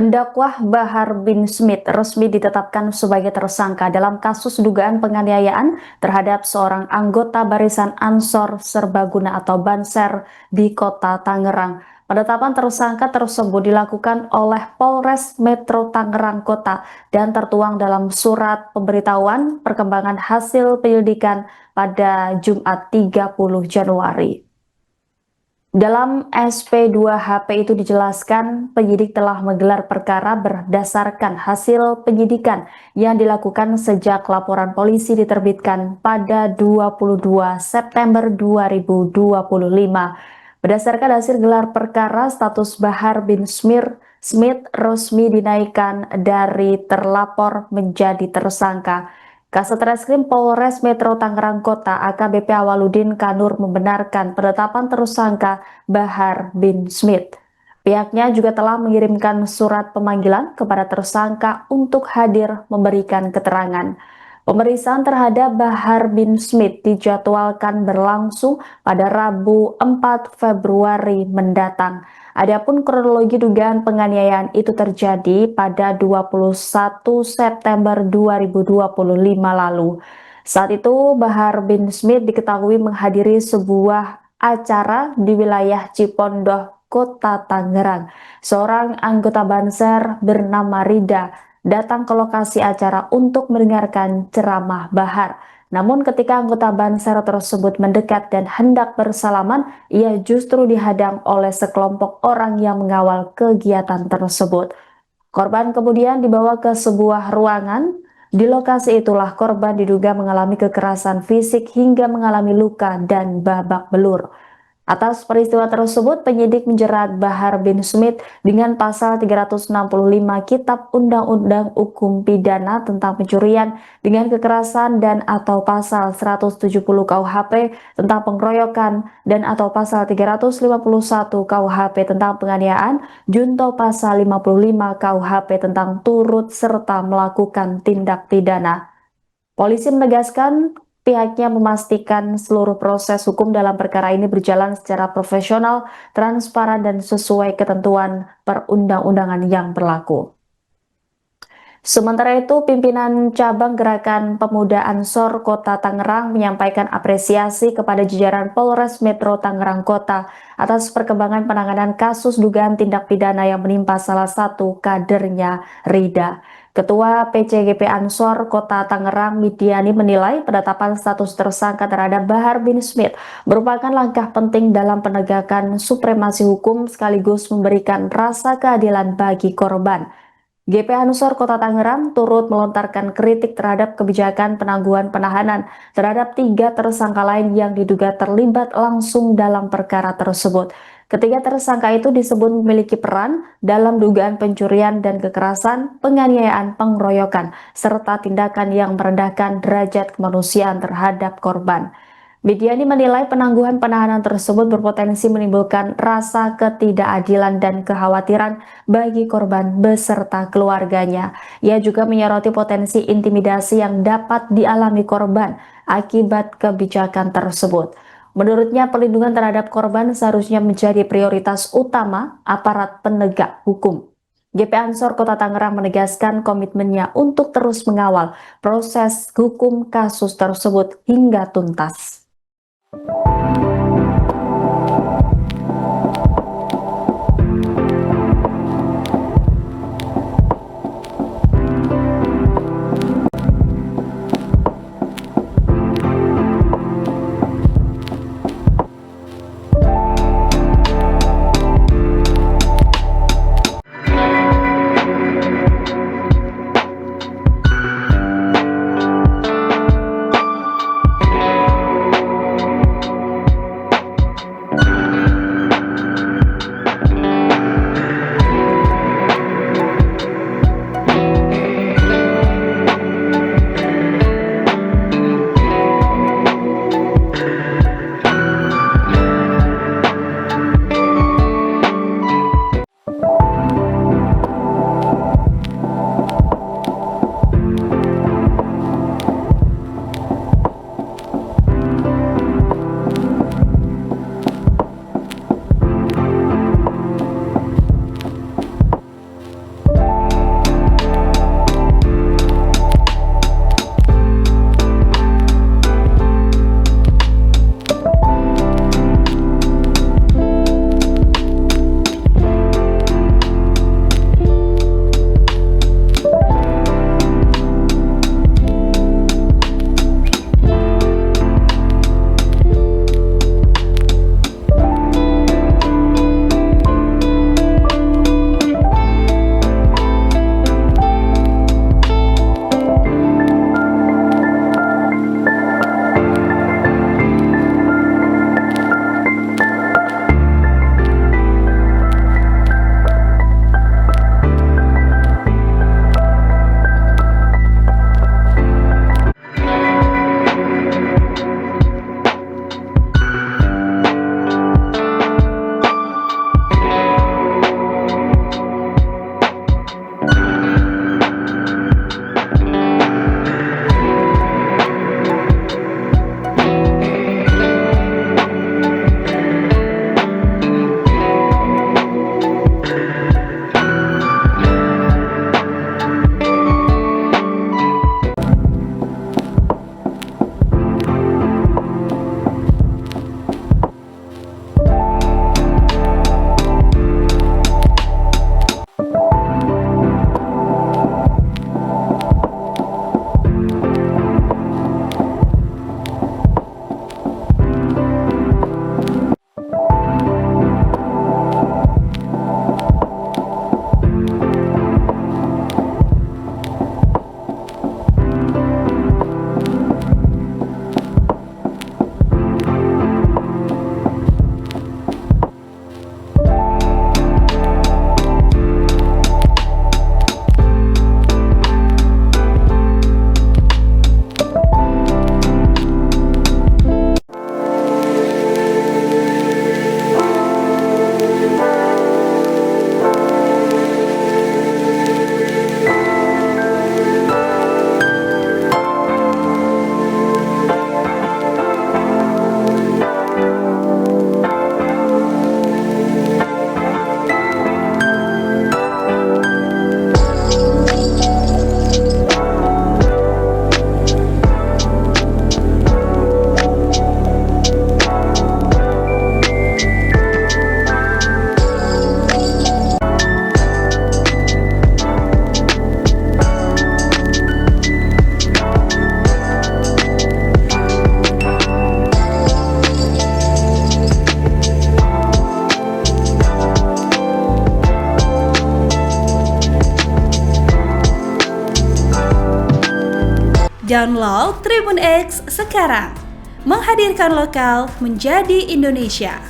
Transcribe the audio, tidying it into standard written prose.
Pendakwah Bahar bin Smith resmi ditetapkan sebagai tersangka dalam kasus dugaan penganiayaan terhadap seorang anggota Barisan Ansor Serbaguna atau Banser di Kota Tangerang. Penetapan tersangka tersebut dilakukan oleh Polres Metro Tangerang Kota dan tertuang dalam surat pemberitahuan perkembangan hasil penyelidikan pada Jumat 30 Januari. Dalam SP2HP itu dijelaskan penyidik telah menggelar perkara berdasarkan hasil penyidikan yang dilakukan sejak laporan polisi diterbitkan pada 22 September 2025. Berdasarkan hasil gelar perkara, status Bahar bin Smith resmi dinaikkan dari terlapor menjadi tersangka. Kasetreskrim Polres Metro Tangerang Kota AKBP Awaludin Kanur membenarkan penetapan tersangka Bahar bin Smith. Pihaknya juga telah mengirimkan surat pemanggilan kepada tersangka untuk hadir memberikan keterangan. Pemeriksaan terhadap Bahar bin Smith dijadwalkan berlangsung pada Rabu 4 Februari mendatang. Adapun kronologi dugaan penganiayaan itu terjadi pada 21 September 2025 lalu. Saat itu Bahar bin Smith diketahui menghadiri sebuah acara di wilayah Cipondoh, Kota Tangerang. Seorang anggota Banser bernama Rida datang ke lokasi acara untuk mendengarkan ceramah Bahar. Namun ketika anggota Banser tersebut mendekat dan hendak bersalaman, ia justru dihadang oleh sekelompok orang yang mengawal kegiatan tersebut. Korban kemudian dibawa ke sebuah ruangan. Di lokasi itulah korban diduga mengalami kekerasan fisik hingga mengalami luka dan babak belur. Atas peristiwa tersebut, penyidik menjerat Bahar bin Smith dengan pasal 365 Kitab Undang-Undang Hukum Pidana tentang pencurian dengan kekerasan dan atau pasal 170 KUHP tentang pengeroyokan dan atau pasal 351 KUHP tentang penganiayaan, junto pasal 55 KUHP tentang turut serta melakukan tindak pidana. Polisi menegaskan pihaknya memastikan seluruh proses hukum dalam perkara ini berjalan secara profesional, transparan, dan sesuai ketentuan perundang-undangan yang berlaku. Sementara itu, pimpinan cabang Gerakan Pemuda Ansor Kota Tangerang menyampaikan apresiasi kepada jajaran Polres Metro Tangerang Kota atas perkembangan penanganan kasus dugaan tindak pidana yang menimpa salah satu kadernya, Rida. Ketua PCGP Ansor Kota Tangerang, Midiani, menilai penetapan status tersangka terhadap Bahar bin Smith merupakan langkah penting dalam penegakan supremasi hukum sekaligus memberikan rasa keadilan bagi korban. GP Ansor Kota Tangerang turut melontarkan kritik terhadap kebijakan penangguhan penahanan terhadap 3 tersangka lain yang diduga terlibat langsung dalam perkara tersebut. Ketiga tersangka itu disebut memiliki peran dalam dugaan pencurian dan kekerasan, penganiayaan, pengeroyokan, serta tindakan yang merendahkan derajat kemanusiaan terhadap korban. Midiani menilai penangguhan penahanan tersebut berpotensi menimbulkan rasa ketidakadilan dan kekhawatiran bagi korban beserta keluarganya. Ia juga menyoroti potensi intimidasi yang dapat dialami korban akibat kebijakan tersebut. Menurutnya, perlindungan terhadap korban seharusnya menjadi prioritas utama aparat penegak hukum. GP Ansor Kota Tangerang menegaskan komitmennya untuk terus mengawal proses hukum kasus tersebut hingga tuntas. Download Tribun X sekarang. Menghadirkan lokal menjadi Indonesia.